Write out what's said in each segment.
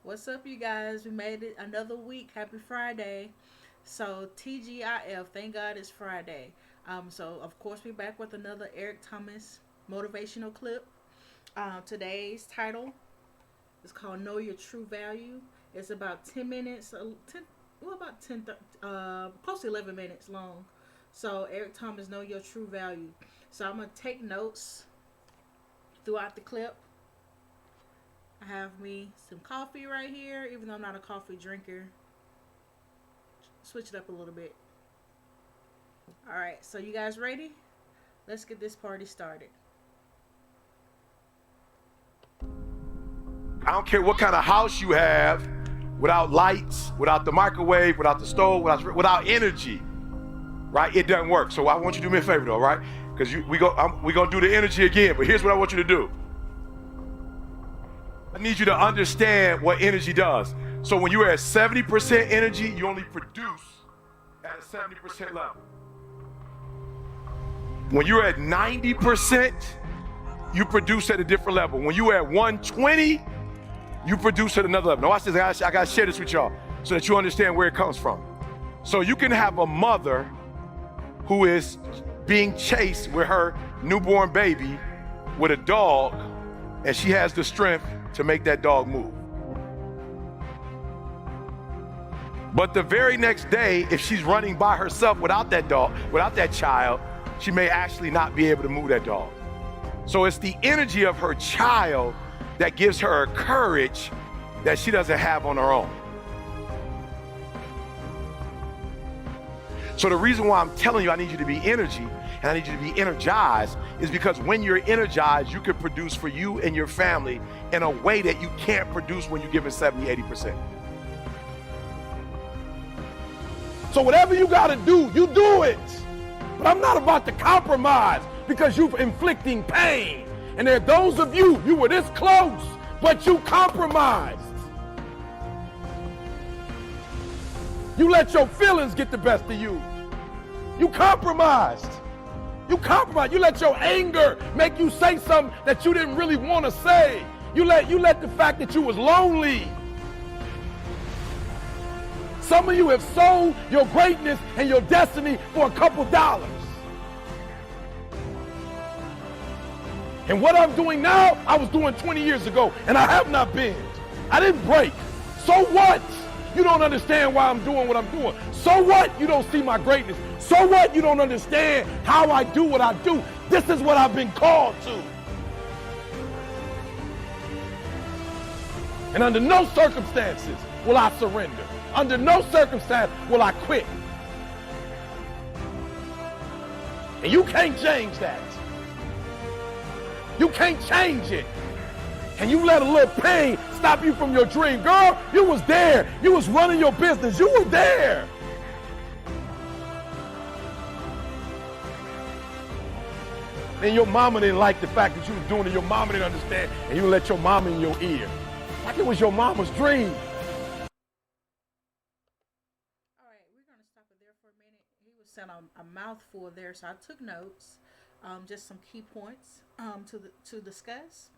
What's up, you guys? We made it another week. Happy Friday. So, TGIF, thank God it's Friday. So, of course, we're back with another Eric Thomas motivational clip. Today's title is called Know Your True Value. It's about 10 minutes, 10, well, about 10, close to 11 minutes long. So, Eric Thomas, Know Your True Value. So, I'm going to take notes throughout the clip. I have me some coffee right here, even though I'm not a coffee drinker. Switch it up a little bit. All right, so you guys ready? Let's get this party started. I don't care what kind of house you have, without lights, without the microwave, without the stove, without energy, right? It doesn't work. So I want you to do me a favor though, right? Because we gonna do the energy again, but here's what I want you to do. I need you to understand what energy does. So when you're at 70% energy, you only produce at a 70% level. When you're at 90%, you produce at a different level. When you're at 120, you produce at another level. Now watch this, I gotta share this with y'all so that you understand where it comes from. So you can have a mother who is being chased with her newborn baby with a dog, and she has the strength to make that dog move. But the very next day, if she's running by herself without that dog, without that child, she may actually not be able to move that dog. So it's the energy of her child that gives her a courage that she doesn't have on her own. So the reason why I'm telling you I need you to be energy and I need you to be energized is because when you're energized, you can produce for you and your family in a way that you can't produce when you're giving 70, 80%. So whatever you gotta do, you do it. But I'm not about to compromise because you're inflicting pain. And there are those of you were this close, but you compromised. You let your feelings get the best of you. You compromised. You compromised. You let your anger make you say something that you didn't really want to say. You let the fact that you was lonely. Some of you have sold your greatness and your destiny for a couple dollars. And what I'm doing now, I was doing 20 years ago, and I have not been. I didn't break. So what? You don't understand why I'm doing what I'm doing. So what? You don't see my greatness. So what? You don't understand how I do what I do. This is what I've been called to. And under no circumstances will I surrender. Under no circumstance will I quit. And you can't change that. You can't change it. And you let a little pain stop you from your dream. Girl, you was there. You was running your business. You were there. And your mama didn't like the fact that you was doing it. Your mama didn't understand. And you let your mama in your ear. Like it was your mama's dream. All right, we're going to stop it there for a minute. He was saying a mouthful there, so I took notes, just some key points to discuss.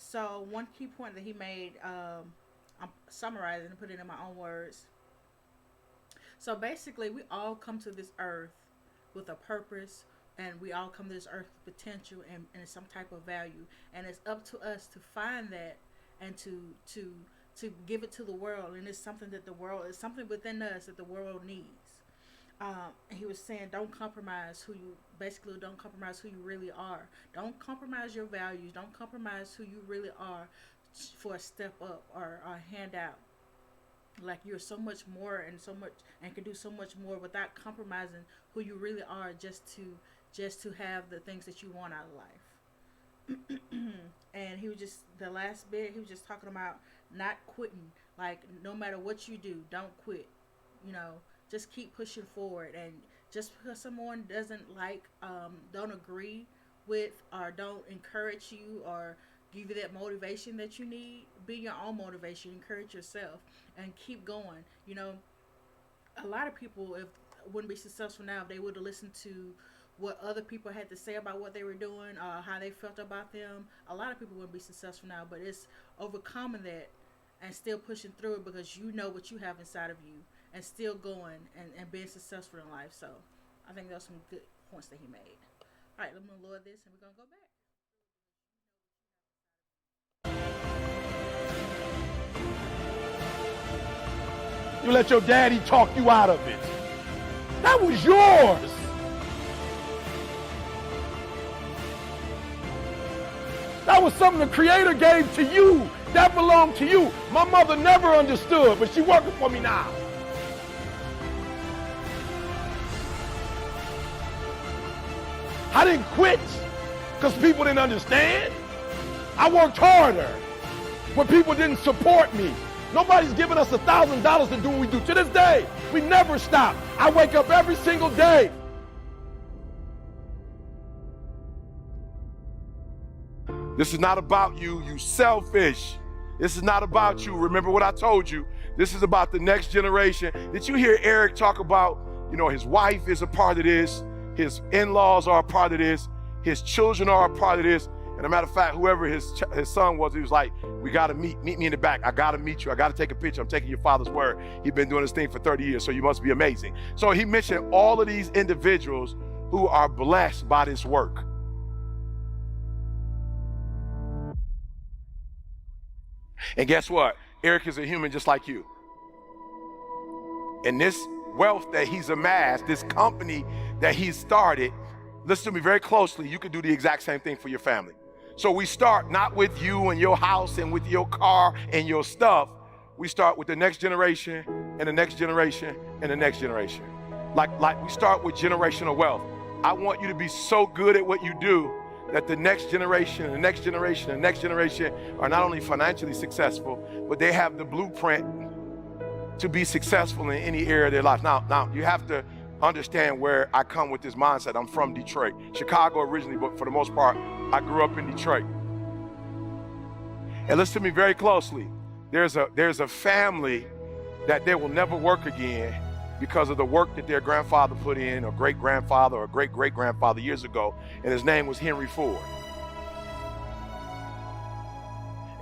So one key point that he made, I'm summarizing and put it in my own words. So basically, we all come to this earth with a purpose, and we all come to this earth with potential and some type of value, and it's up to us to find that and to give it to the world. And it's something that the world is something within us that the world needs. He was saying, don't compromise don't compromise who you really are. Don't compromise your values. Don't compromise who you really are for a step up or a handout. Like you're so much more and can do so much more without compromising who you really are just to have the things that you want out of life. And he was just the last bit. He was just talking about not quitting. Like no matter what you do, don't quit. You know, just keep pushing forward. And just because someone don't agree with or don't encourage you or give you that motivation that you need, be your own motivation. Encourage yourself and keep going. You know, a lot of people if wouldn't be successful now if they would have listened to what other people had to say about what they were doing, how they felt about them. A lot of people wouldn't be successful now, but it's overcoming that and still pushing through it because you know what you have inside of you and still going and being successful in life. So I think those are some good points that he made. All right, let me lower this and we're going to go back. You let your daddy talk you out of it. That was yours. That was something the Creator gave to you. That belonged to you. My mother never understood, but she's working for me now. I didn't quit because people didn't understand. I worked harder when people didn't support me. Nobody's giving us $1,000 to do what we do. To this day, we never stop. I wake up every single day. This is not about you, you selfish. This is not about you. Remember what I told you. This is about the next generation. Did you hear Eric talk about, his wife is a part of this, his in-laws are a part of this, his children are a part of this. And a matter of fact, whoever his son was, he was like, we gotta meet me in the back. I gotta meet you. I gotta take a picture. I'm taking your father's word. He's been doing this thing for 30 years, so you must be amazing. So he mentioned all of these individuals who are blessed by this work. And guess what? Eric is a human just like you. And this wealth that he's amassed, this company that he's started, listen to me very closely, you can do the exact same thing for your family. So we start not with you and your house and with your car and your stuff. We start with the next generation and the next generation and the next generation. Like we start with generational wealth. I want you to be so good at what you do that the next generation and the next generation and the next generation are not only financially successful, but they have the blueprint to be successful in any area of their life. Now you have to understand where I come with this mindset. I'm from Detroit, Chicago originally, but for the most part, I grew up in Detroit. And listen to me very closely. There's a family that they will never work again because of the work that their grandfather put in, or great-grandfather or great-great-grandfather years ago, and his name was Henry Ford.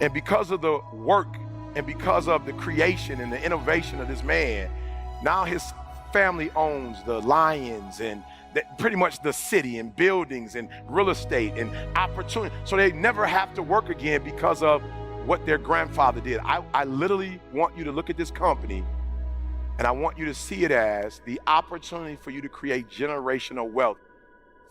And because of the work and because of the creation and the innovation of this man, now his family owns the Lions and pretty much the city and buildings and real estate and opportunity. So they never have to work again because of what their grandfather did. I literally want you to look at this company and I want you to see it as the opportunity for you to create generational wealth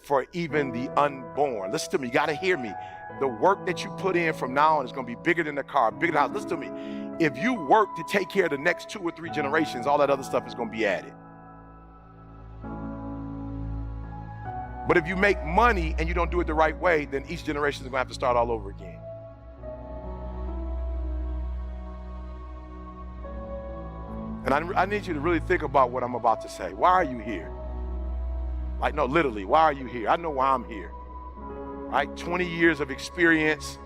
for even the unborn. Listen to me, you gotta hear me. The work that you put in from now on is gonna be bigger than the car, bigger than the house. Listen to me, if you work to take care of the next 2 or 3 generations, all that other stuff is gonna be added. But if you make money and you don't do it the right way, then each generation is gonna have to start all over again. And I need you to really think about what I'm about to say. Why are you here? Like, no, literally, why are you here? I know why I'm here, right? 20 years of experience,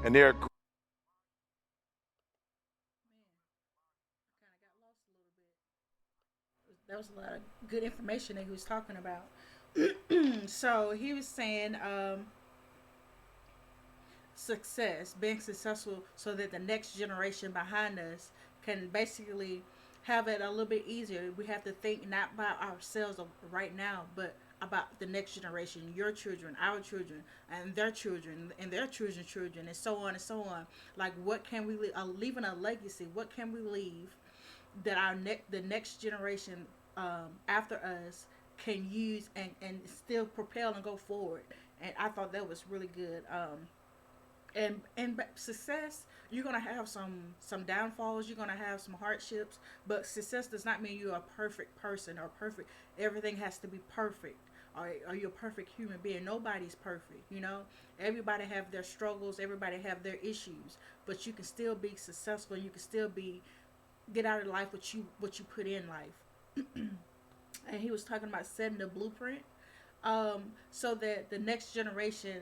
and they're That was a lot of good information that he was talking about. So he was saying success, being successful so that the next generation behind us can basically have it a little bit easier. We have to think not about ourselves right now, but about the next generation, your children, our children, and their children, and their children's children, and so on and so on. Like, what can we leave? Leaving a legacy. What can we leave that the next generation after us can use and still propel and go forward? And I thought that was really good. And success, you're gonna have some downfalls, you're gonna have some hardships, but success does not mean you're a perfect person or perfect. Everything has to be perfect, or you're a perfect human being. Nobody's perfect, Everybody have their struggles, everybody have their issues, but you can still be successful. You can still get out of life what you put in life. And he was talking about setting the blueprint, so that the next generation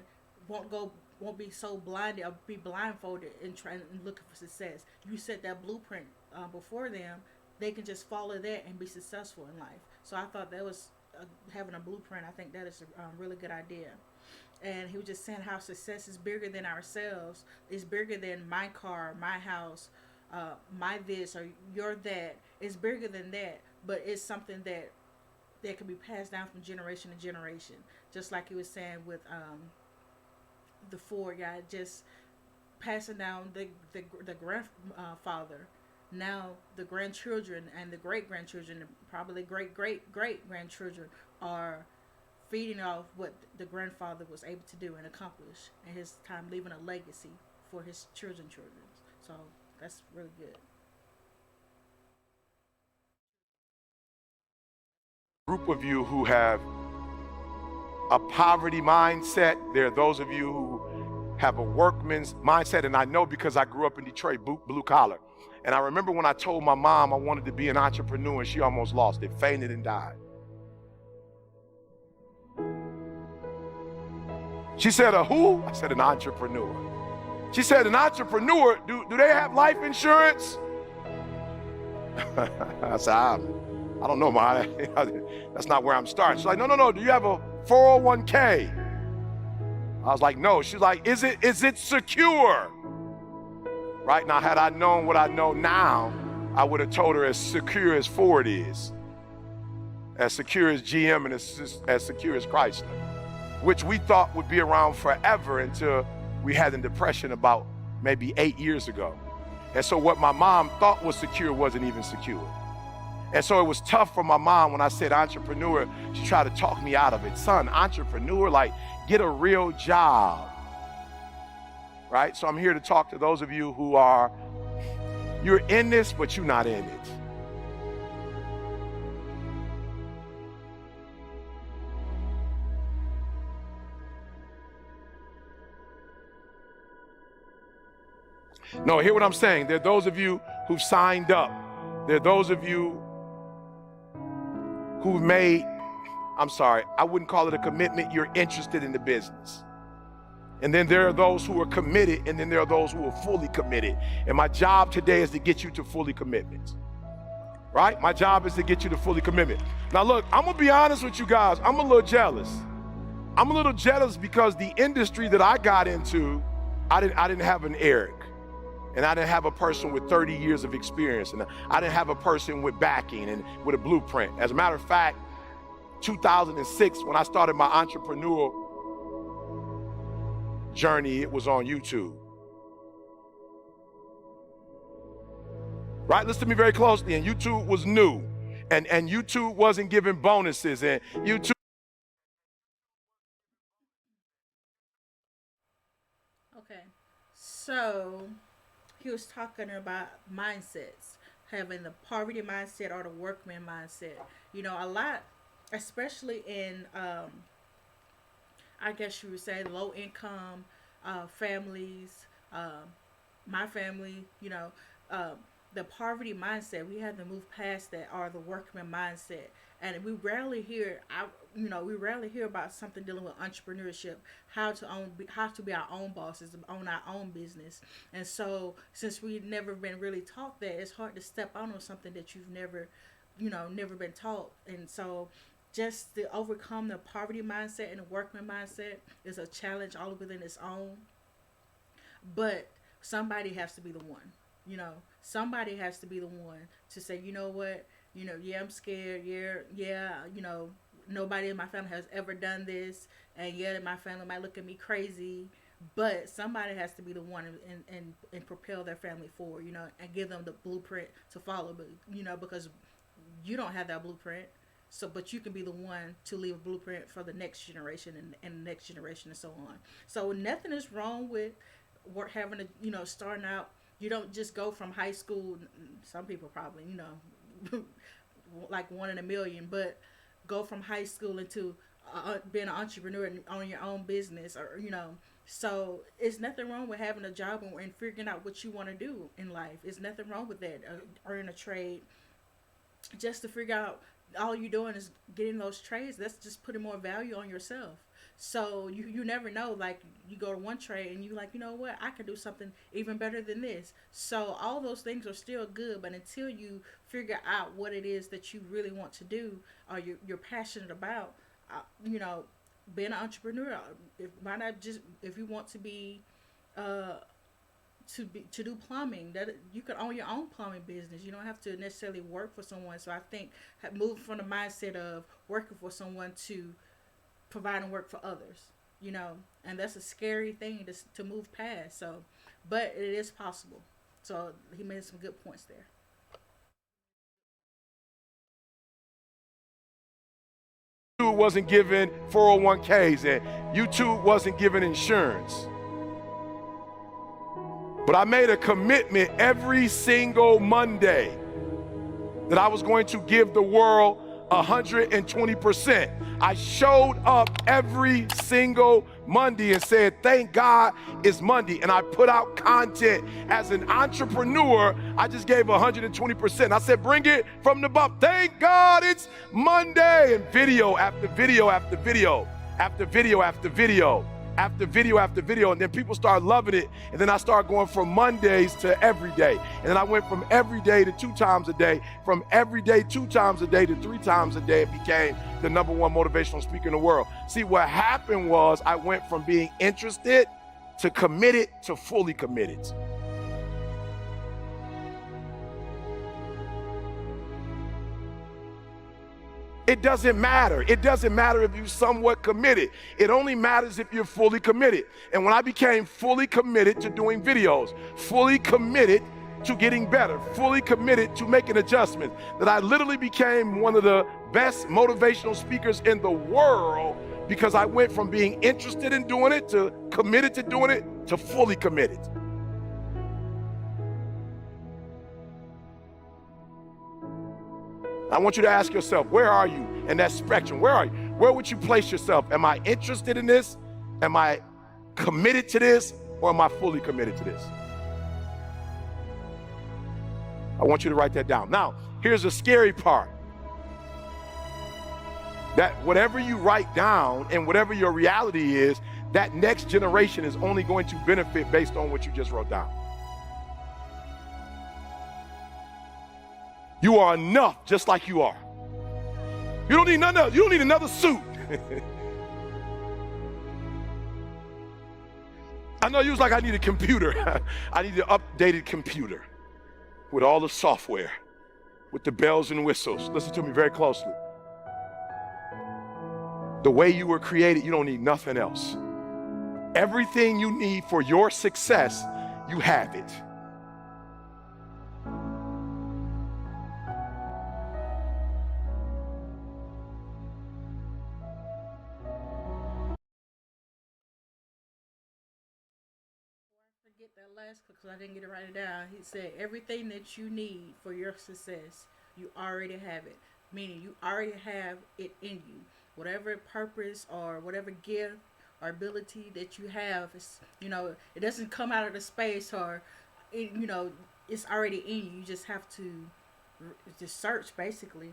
won't be so blinded or be blindfolded in trying and looking for success. You set that blueprint before them, they can just follow that and be successful in life. So I thought that was having a blueprint. I think that is a really good idea. And he was just saying how success is bigger than ourselves. It's bigger than my car, my house, my this or your that. It's bigger than that, but it's something that can be passed down from generation to generation. Just like he was saying with the Ford guy, just passing down the grandfather. Now the grandchildren and the great grandchildren, and probably great grandchildren, are feeding off what the grandfather was able to do and accomplish in his time, leaving a legacy for his children. So that's really good. Group of you who have a poverty mindset. There are those of you who have a workman's mindset, and I know because I grew up in Detroit, blue collar. And I remember when I told my mom I wanted to be an entrepreneur, and she almost lost it, fainted and died. She said, a who? I said, an entrepreneur. She said, an entrepreneur, do they have life insurance? I said, I don't know, Ma. That's not where I'm starting. She's like, no, do you have a 401k? I was like, no. She's like, is it secure? Right now, had I known what I know now, I would have told her as secure as Ford is, as secure as GM, and as secure as Chrysler, which we thought would be around forever until we had a depression about maybe 8 years ago. And so what my mom thought was secure wasn't even secure. And so it was tough for my mom when I said entrepreneur. She tried to talk me out of it. Son, entrepreneur, like, get a real job, right? So I'm here to talk to those of you who are, you're in this, but you're not in it. No, hear what I'm saying. There are those of you who've signed up. There are those of you who've made, I wouldn't call it a commitment. You're interested in the business. And then there are those who are committed, and then there are those who are fully committed. And my job today is to get you to fully commitment. Right? My job is to get you to fully commitment. Now look, I'm gonna be honest with you guys. I'm a little jealous. I'm a little jealous because the industry that I got into, I didn't have an Eric. And I didn't have a person with 30 years of experience. And I didn't have a person with backing and with a blueprint. As a matter of fact, 2006, when I started my entrepreneurial journey, it was on YouTube. Right? Listen to me very closely. And YouTube was new. And YouTube wasn't giving bonuses. And YouTube. Okay, so he was talking about mindsets, having the poverty mindset or the workman mindset. You know, a lot, especially in, I guess you would say, low income families, my family, uh, the poverty mindset, we have to move past that, or the workman mindset. And we rarely hear, we rarely hear about something dealing with entrepreneurship, how to be our own bosses, own our own business. And so, since we've never been really taught that, it's hard to step on something that you've never been taught. And so, just to overcome the poverty mindset and the workman mindset is a challenge all within its own. But somebody has to be the one. Somebody has to be the one to say, you know what, yeah, I'm scared. Yeah, nobody in my family has ever done this, and yeah, my family might look at me crazy. But somebody has to be the one and propel their family forward, and give them the blueprint to follow. But because you don't have that blueprint, so but you can be the one to leave a blueprint for the next generation and the next generation and so on. So nothing is wrong with having a starting out. You don't just go from high school. Some people probably like one in a million, but go from high school into being an entrepreneur and owning your own business, or so it's nothing wrong with having a job and figuring out what you want to do in life. It's nothing wrong with that. Earn a trade, just to figure out, all you're doing is getting those trades. That's just putting more value on yourself. So you never know. Like, you go to one trade and you like, you know what, I could do something even better than this. So all those things are still good, but until you figure out what it is that you really want to do, or you're passionate about, uh, you know, being an entrepreneur. Why not just, if you want to be, uh, to do plumbing. That you can own your own plumbing business. You don't have to necessarily work for someone. So I think moving from the mindset of working for someone to providing work for others, and that's a scary thing to move past. So, but it is possible. So he made some good points there. YouTube wasn't giving 401ks and YouTube wasn't giving insurance. But I made a commitment every single Monday that I was going to give the world 120%. I showed up every single Monday and said, thank God it's Monday. And I put out content as an entrepreneur. I just gave 120%. I said, bring it from the bump. Thank God it's Monday. And video after video after video after video after video after video after video, and then people started loving it, and then I started going from Mondays to every day, and then I went from every day to 2 times a day, from every day 2 times a day to 3 times a day. It became the #1 motivational speaker in the world. See, what happened was I went from being interested to committed to fully committed. It doesn't matter. It doesn't matter if you're somewhat committed. It only matters if you're fully committed. And when I became fully committed to doing videos, fully committed to getting better, fully committed to making adjustments, that I literally became one of the best motivational speakers in the world, because I went from being interested in doing it to committed to doing it to fully committed. I want you to ask yourself, where are you in that spectrum? Where are you? Where would you place yourself? Am I interested in this? Am I committed to this? Or am I fully committed to this? I want you to write that down. Now, here's the scary part. That whatever you write down and whatever your reality is, that next generation is only going to benefit based on what you just wrote down. You are enough just like you are. You don't need nothing else. You don't need another suit. I know you was like, I need a computer. I need an updated computer with all the software, with the bells and whistles. Listen to me very closely. The way you were created, you don't need nothing else. Everything you need for your success, you have it. Get that last because I didn't get to write it down. He said everything that you need for your success, you already have it. Meaning you already have it in you. Whatever purpose or whatever gift or ability that you have, it doesn't come out of the space, or it's already in you. You just have to just search basically,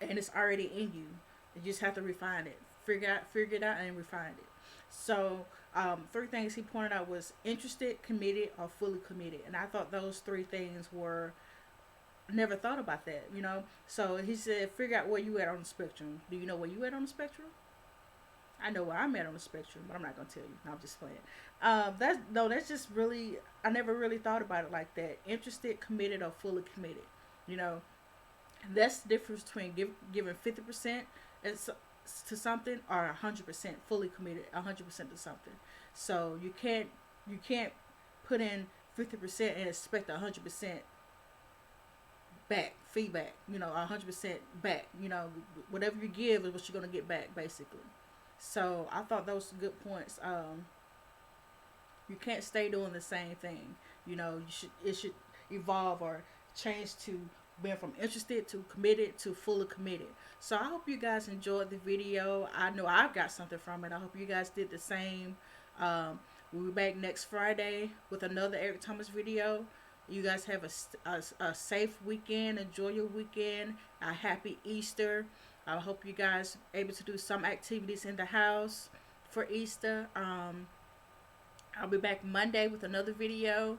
and it's already in you. You just have to refine it, figure it out, and refine it. So 3 things he pointed out was interested, committed, or fully committed. And I thought those 3 things were, never thought about that. So he said, figure out where you at on the spectrum. Do you know where you at on the spectrum? I know where I'm at on the spectrum, but I'm not going to tell you. No, I'm just playing. That's just really, I never really thought about it like that. Interested, committed, or fully committed. That's the difference between giving 50% to something or 100% fully committed 100% to something. So you can't put in 50% and expect 100% back feedback. 100% back. Whatever you give is what you're gonna get back basically. So I thought those were good points. You can't stay doing the same thing. It should evolve or change to being from interested to committed to fully committed. So I hope you guys enjoyed the video. I know I've got something from it. I hope you guys did the same. We'll be back next Friday with another Eric Thomas video. You guys have a safe weekend. Enjoy your weekend. A happy Easter. I hope you guys are able to do some activities in the house for Easter. I'll be back Monday with another video.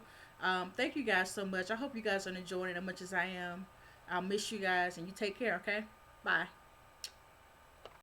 Thank you guys so much. I hope you guys are enjoying it as much as I am. I'll miss you guys, and you take care, okay? Bye.